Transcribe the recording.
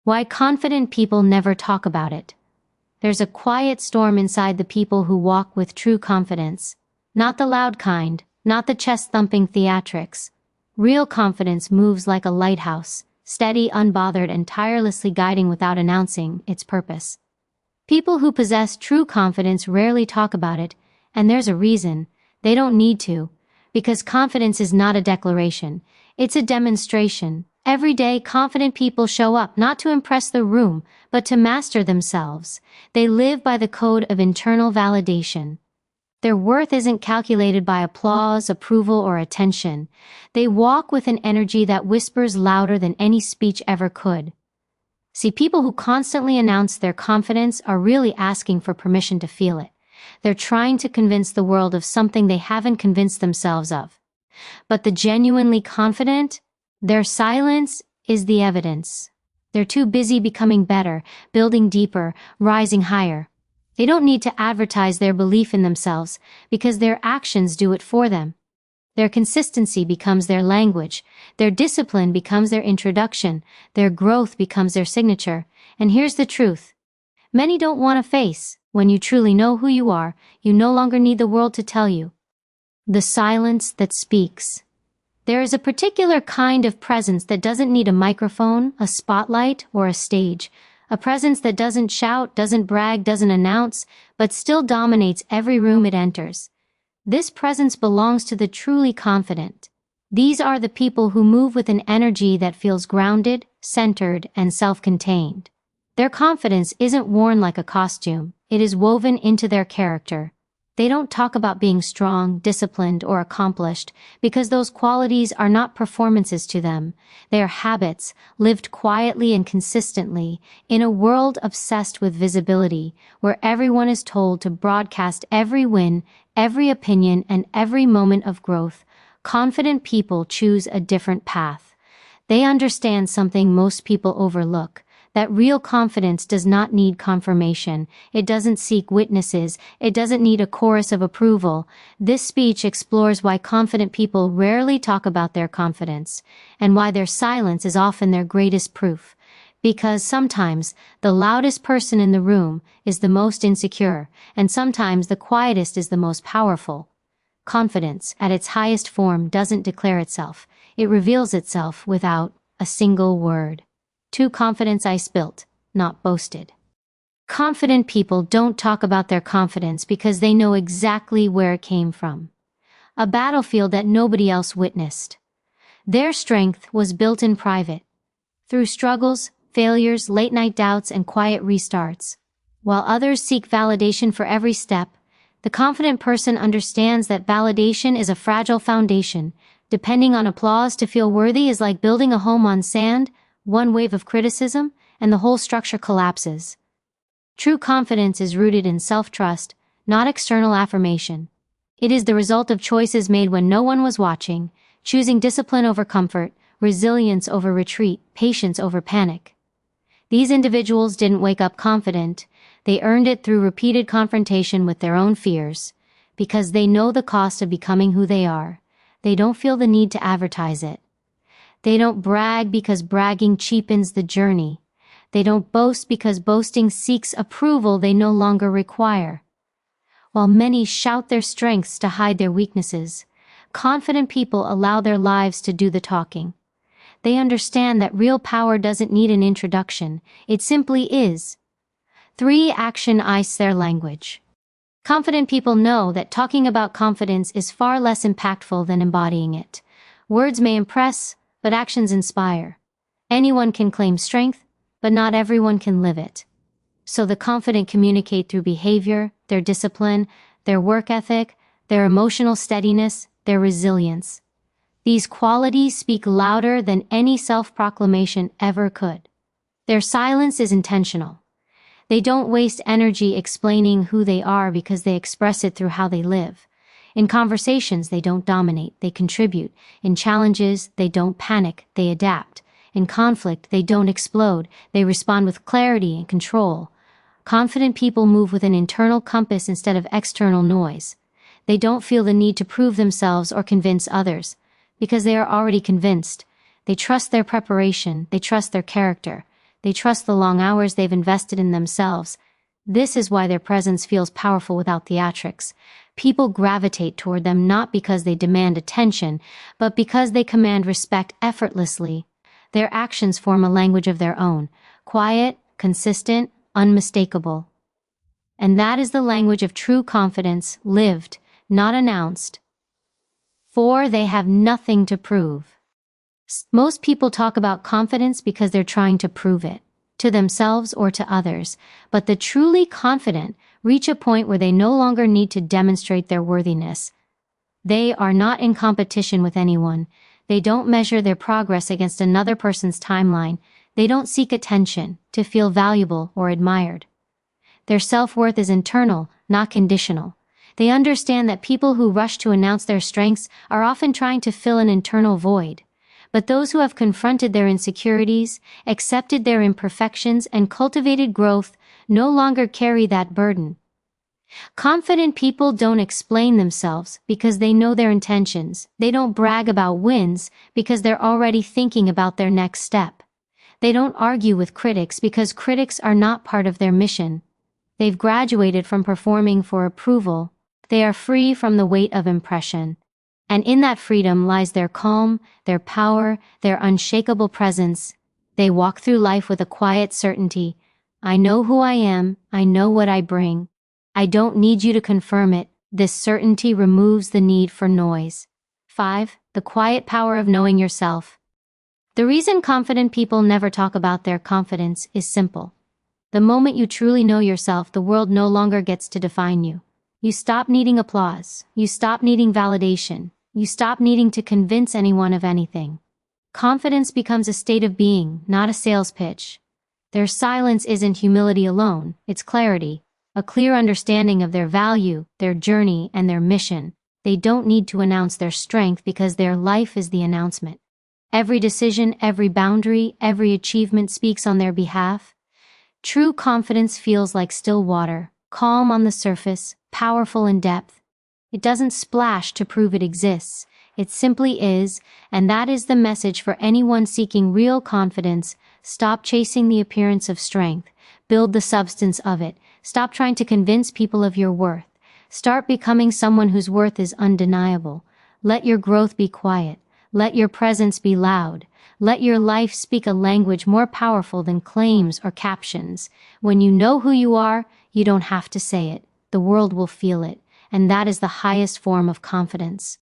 Why confident people never talk about it. There's a quiet storm inside the people who walk with true confidence. Not the loud kind, not the chest-thumping theatrics. Real confidence moves like a lighthouse, steady, unbothered, and tirelessly guiding without announcing its purpose. People who possess true confidence rarely talk about it, and there's a reason. They don't need to, because confidence is not a declaration, it's a demonstration. Every day, confident people show up not to impress the room, but to master themselves. They live by the code of internal validation. Their worth isn't calculated by applause, approval, or attention. They walk with an energy that whispers louder than any speech ever could. See, people who constantly announce their confidence are really asking for permission to feel it. They're trying to convince the world of something they haven't convinced themselves of. But the genuinely confident, their silence is the evidence. They're too busy becoming better, building deeper, rising higher. They don't need to advertise their belief in themselves because their actions do it for them. Their consistency becomes their language, their discipline becomes their introduction, their growth becomes their signature. And here's the truth. Many don't want to face. When you truly know who you are, you no longer need the world to tell you. The silence that speaks. There is a particular kind of presence that doesn't need a microphone, a spotlight, or a stage. A presence that doesn't shout, doesn't brag, doesn't announce, but still dominates every room it enters. This presence belongs to the truly confident. These are the people who move with an energy that feels grounded, centered, and self-contained. Their confidence isn't worn like a costume, it is woven into their character. They don't talk about being strong, disciplined, or accomplished, because those qualities are not performances to them. They are habits, lived quietly and consistently, in a world obsessed with visibility, where everyone is told to broadcast every win, every opinion, and every moment of growth. Confident people choose a different path. They understand something most people overlook. That real confidence does not need confirmation, it doesn't seek witnesses, it doesn't need a chorus of approval. This speech explores why confident people rarely talk about their confidence, and why their silence is often their greatest proof. Because sometimes, the loudest person in the room is the most insecure, and sometimes the quietest is the most powerful. Confidence, at its highest form, doesn't declare itself, it reveals itself without a single word. True confidence I spilt, not boasted. Confident people don't talk about their confidence because they know exactly where it came from. A battlefield that nobody else witnessed. Their strength was built in private, through struggles, failures, late-night doubts, and quiet restarts. While others seek validation for every step, the confident person understands that validation is a fragile foundation. Depending on applause to feel worthy is like building a home on sand. One wave of criticism, and the whole structure collapses. True confidence is rooted in self-trust, not external affirmation. It is the result of choices made when no one was watching, choosing discipline over comfort, resilience over retreat, patience over panic. These individuals didn't wake up confident, they earned it through repeated confrontation with their own fears. Because they know the cost of becoming who they are, they don't feel the need to advertise it. They don't brag because bragging cheapens the journey. They don't boast because boasting seeks approval they no longer require. While many shout their strengths to hide their weaknesses, confident people allow their lives to do the talking. They understand that real power doesn't need an introduction, it simply is. 3. Action is their language. Confident people know that talking about confidence is far less impactful than embodying it. Words may impress, but actions inspire. Anyone can claim strength, but not everyone can live it. So the confident communicate through behavior, their discipline, their work ethic, their emotional steadiness, their resilience. These qualities speak louder than any self-proclamation ever could. Their silence is intentional. They don't waste energy explaining who they are because they express it through how they live. In conversations, they don't dominate, they contribute. In challenges, they don't panic, they adapt. In conflict, they don't explode, they respond with clarity and control. Confident people move with an internal compass instead of external noise. They don't feel the need to prove themselves or convince others, because they are already convinced. They trust their preparation, they trust their character. They trust the long hours they've invested in themselves. This is why their presence feels powerful without theatrics. People gravitate toward them not because they demand attention, but because they command respect effortlessly. Their actions form a language of their own, quiet, consistent, unmistakable. And that is the language of true confidence, lived, not announced. 4. They have nothing to prove. Most people talk about confidence because they're trying to prove it, to themselves or to others, but the truly confident reach a point where they no longer need to demonstrate their worthiness. They are not in competition with anyone. They don't measure their progress against another person's timeline. They don't seek attention to feel valuable or admired. Their self-worth is internal, not conditional. They understand that people who rush to announce their strengths are often trying to fill an internal void. But those who have confronted their insecurities, accepted their imperfections, and cultivated growth no longer carry that burden. Confident people don't explain themselves because they know their intentions. They don't brag about wins because they're already thinking about their next step. They don't argue with critics because critics are not part of their mission. They've graduated from performing for approval. They are free from the weight of impression. And in that freedom lies their calm, their power, their unshakable presence. They walk through life with a quiet certainty. I know who I am. I know what I bring. I don't need you to confirm it. This certainty removes the need for noise. 5. The quiet power of knowing yourself. The reason confident people never talk about their confidence is simple. The moment you truly know yourself, the world no longer gets to define you. You stop needing applause. You stop needing validation. You stop needing to convince anyone of anything. Confidence becomes a state of being, not a sales pitch. Their silence isn't humility alone, it's clarity, a clear understanding of their value, their journey, and their mission. They don't need to announce their strength because their life is the announcement. Every decision, every boundary, every achievement speaks on their behalf. True confidence feels like still water, calm on the surface, powerful in depth. It doesn't splash to prove it exists. It simply is, and that is the message for anyone seeking real confidence. Stop chasing the appearance of strength. Build the substance of it. Stop trying to convince people of your worth. Start becoming someone whose worth is undeniable. Let your growth be quiet. Let your presence be loud. Let your life speak a language more powerful than claims or captions. When you know who you are, you don't have to say it. The world will feel it, and that is the highest form of confidence.